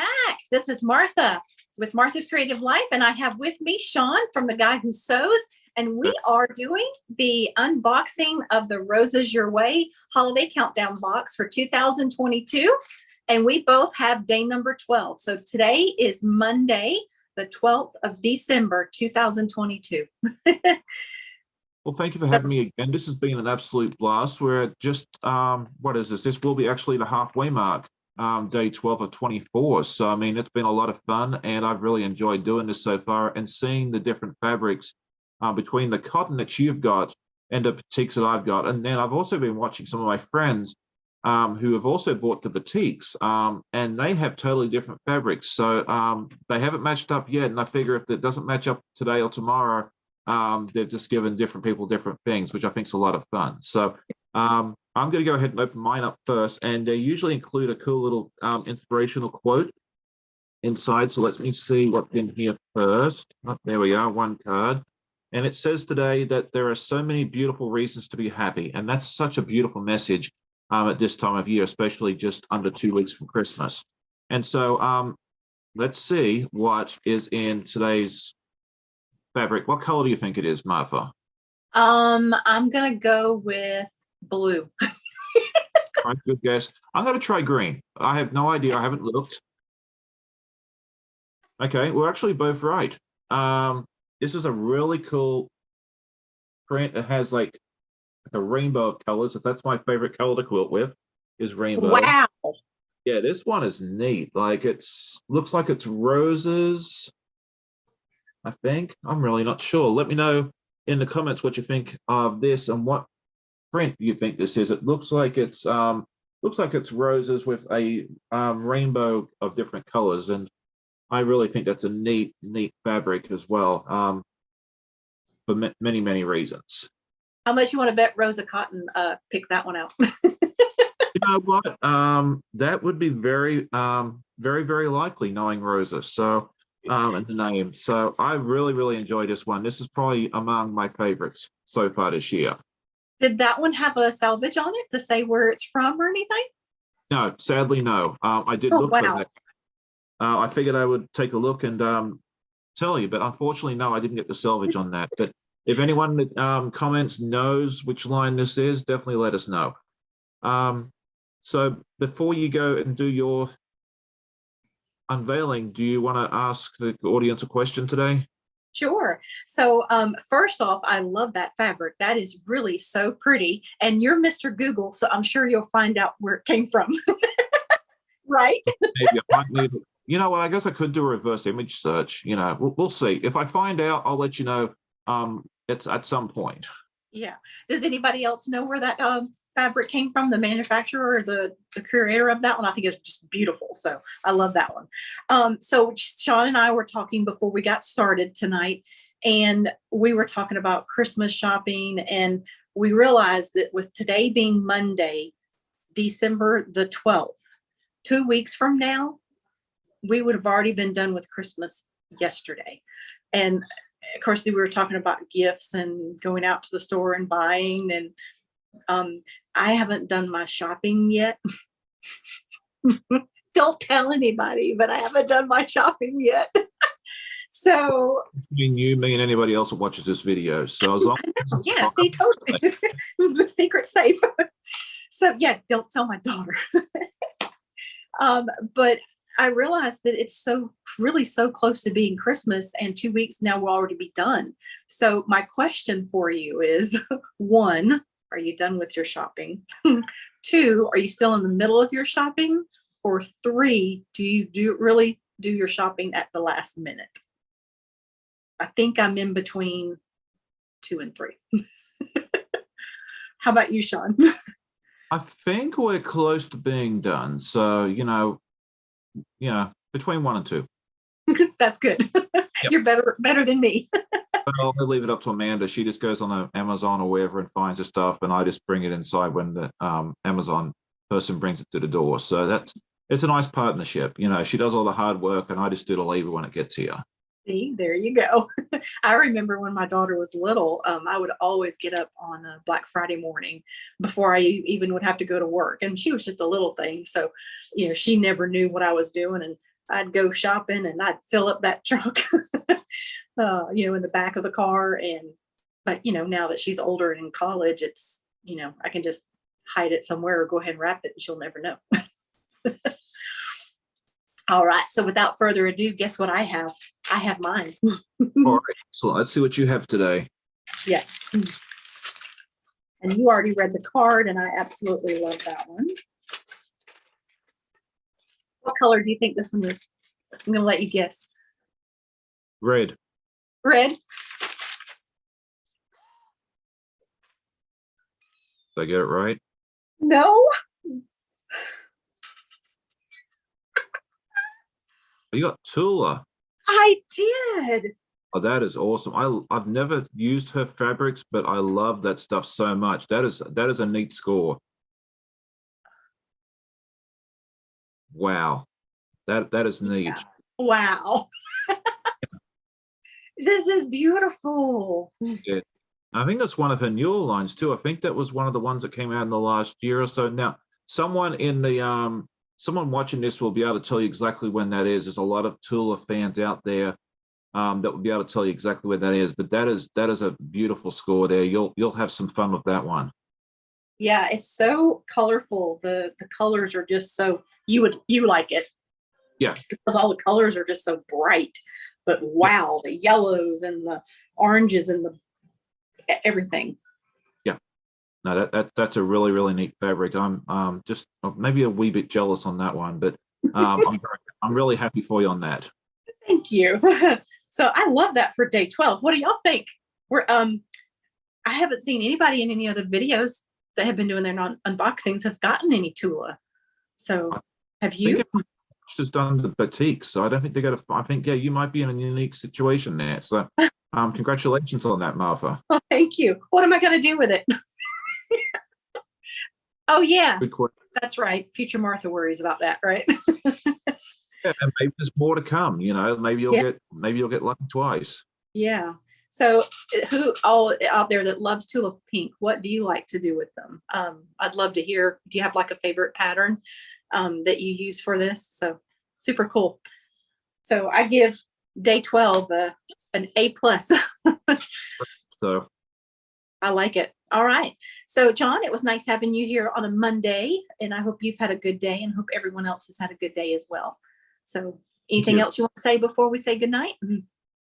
back. This is Martha with Martha's Creative Life, and I have with me Sean from The Guy Who Sews, and we are doing the unboxing of the Roses Your Way Holiday Countdown box for 2022, and we both have day number 12. So today is Monday, the 12th of December, 2022. Well, thank you for having me again. This has been an absolute blast. We're at just, what is this? This will be actually the halfway mark, day 12 of 24. So, I mean, it's been a lot of fun, and I've really enjoyed doing this so far and seeing the different fabrics between the cotton that you've got and the batiks that I've got. And then I've also been watching some of my friends who have also bought the batiks, and they have totally different fabrics. So they haven't matched up yet, and I figure if it doesn't match up today or tomorrow, they've just given different people different things, which I think is a lot of fun. So I'm going to go ahead and open mine up first, and they usually include a cool little inspirational quote inside. So let me see what's in here first. Oh, there we are, one card. And it says today that there are so many beautiful reasons to be happy. And that's such a beautiful message at this time of year, especially just under 2 weeks from Christmas. And so let's see what is in today's fabric. What color do you think it is, Martha? I'm gonna go with blue. Right, good guess. I'm gonna try green. I have no idea. I haven't looked. Okay, we're actually both right. This is a really cool print. It has like a rainbow of colors. If that's my favorite color to quilt with, is rainbow. Wow. Yeah, this one is neat. Like looks like it's roses, I think. I'm really not sure. Let me know in the comments what you think of this and what print you think this is. It looks like it's roses with a rainbow of different colors, and I really think that's a neat fabric as well, for many reasons. How much you want to bet Rosa Cotton picked that one out? You know what? That would be very likely, knowing Rosa. So and the name. So I really enjoyed this one. This is probably among my favorites so far this year. Did that one have a salvage on it to say where it's from or anything? No, sadly, no. I did look for that. I figured I would take a look and tell you, but unfortunately, no, I didn't get the salvage on that. But if anyone that comments knows which line this is, definitely let us know. So before you go and do your unveiling, do you want to ask the audience a question today? Sure. So first off, I love that fabric. That is really so pretty. And you're Mr. Google, so I'm sure you'll find out where it came from. Right? Maybe I might need, you know what, I guess I could do a reverse image search. You know, we'll see. If I find out, I'll let you know. It's at some point. Yeah. Does anybody else know where that fabric came from, the manufacturer or the creator of that one? I think it's just beautiful. So I love that one. So Sean and I were talking before we got started tonight, and we were talking about Christmas shopping, and we realized that with today being Monday, December the 12th, 2 weeks from now, we would have already been done with Christmas yesterday. And of course, we were talking about gifts and going out to the store and buying, and I haven't done my shopping yet. Don't tell anybody, but I haven't done my shopping yet. So between you, me, and anybody else that watches this video. So as long yeah, see, totally. The secret's safe. So yeah, don't tell my daughter. But I realized that it's really so close to being Christmas, and 2 weeks now will already be done. So my question for you is, one, are you done with your shopping? Two, are you still in the middle of your shopping? Or three, do you really do your shopping at the last minute? I think I'm in between 2 and 3. How about you, Sean? I think we're close to being done. So, you know, between 1 and 2. That's good. Yep. You're better than me. But I'll leave it up to Amanda. She just goes on Amazon or wherever and finds the stuff, and I just bring it inside when the Amazon person brings it to the door. So it's a nice partnership. You know, she does all the hard work, and I just do the labor when it gets here. See, there you go. I remember when my daughter was little, I would always get up on a Black Friday morning before I even would have to go to work. And she was just a little thing. So, you know, she never knew what I was doing. And I'd go shopping and I'd fill up that trunk, in the back of the car. But now that she's older and in college, it's, I can just hide it somewhere or go ahead and wrap it and she'll never know. All right. So without further ado, guess what I have? I have mine. All right. So let's see what you have today. Yes. And you already read the card, and I absolutely love that one. What color do you think this one is? I'm going to let you guess. Red. Red. Did I get it right? No. You got Tula. I did. Oh, that is awesome. I've never used her fabrics, but I love that stuff so much. That is a neat score. Wow. That is neat. Yeah. Wow. This is beautiful. Yeah. I think that's one of her newer lines too. I think that was one of the ones that came out in the last year or so. Now, someone watching this will be able to tell you exactly when that is. There's a lot of Tula fans out there that will be able to tell you exactly where that is. But that is a beautiful score there. You'll have some fun with that one. Yeah, it's so colorful. The colors are just so you like it. Yeah. Because all the colors are just so bright. But wow, the yellows and the oranges and the everything. Yeah. No, that's a really, really neat fabric. I'm just maybe a wee bit jealous on that one, but I'm really happy for you on that. Thank you. So I love that for day 12. What do y'all think? I haven't seen anybody in any other videos that have been doing their unboxings have gotten any Tula. So have you? Just done the batik, so I don't think they got I think you might be in a unique situation there. So congratulations on that, Martha. Oh, thank you. What am I going to do with it? Oh yeah, that's right. Future Martha worries about that, right? Yeah, and maybe there's more to come. Maybe you'll get lucky twice. Yeah. So who all out there that loves Tula Pink, what do you like to do with them? I'd love to hear. Do you have like a favorite pattern that you use for this? So super cool. So I give day 12 an A+. So I like it. All right. So John, it was nice having you here on a Monday, and I hope you've had a good day and hope everyone else has had a good day as well. So anything else you want to say before we say goodnight?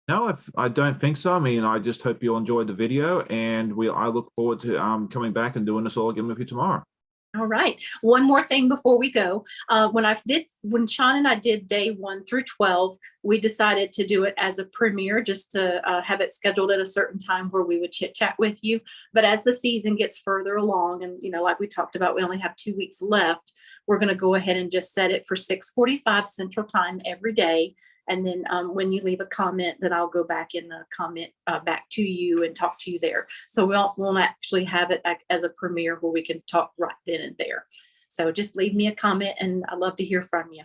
No, I don't think so. I mean, I just hope you enjoyed the video, and I look forward to coming back and doing this all again with you tomorrow. All right. One more thing before we go. When Sean and I did day 1 through 12, we decided to do it as a premiere, just to have it scheduled at a certain time where we would chit chat with you. But as the season gets further along, and like we talked about, we only have 2 weeks left. We're going to go ahead and just set it for 6:45 Central Time every day. And then when you leave a comment, then I'll go back in the comment back to you and talk to you there. So we'll actually have it as a premiere where we can talk right then and there. So just leave me a comment, and I'd love to hear from you.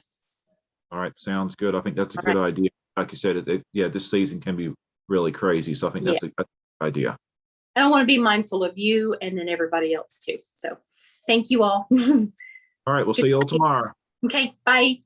All right, sounds good. I think that's a good idea. Like you said, this season can be really crazy. So I think that's a good idea. And I want to be mindful of you and then everybody else too. So thank you all. All right, we'll see you all tomorrow. Okay, bye.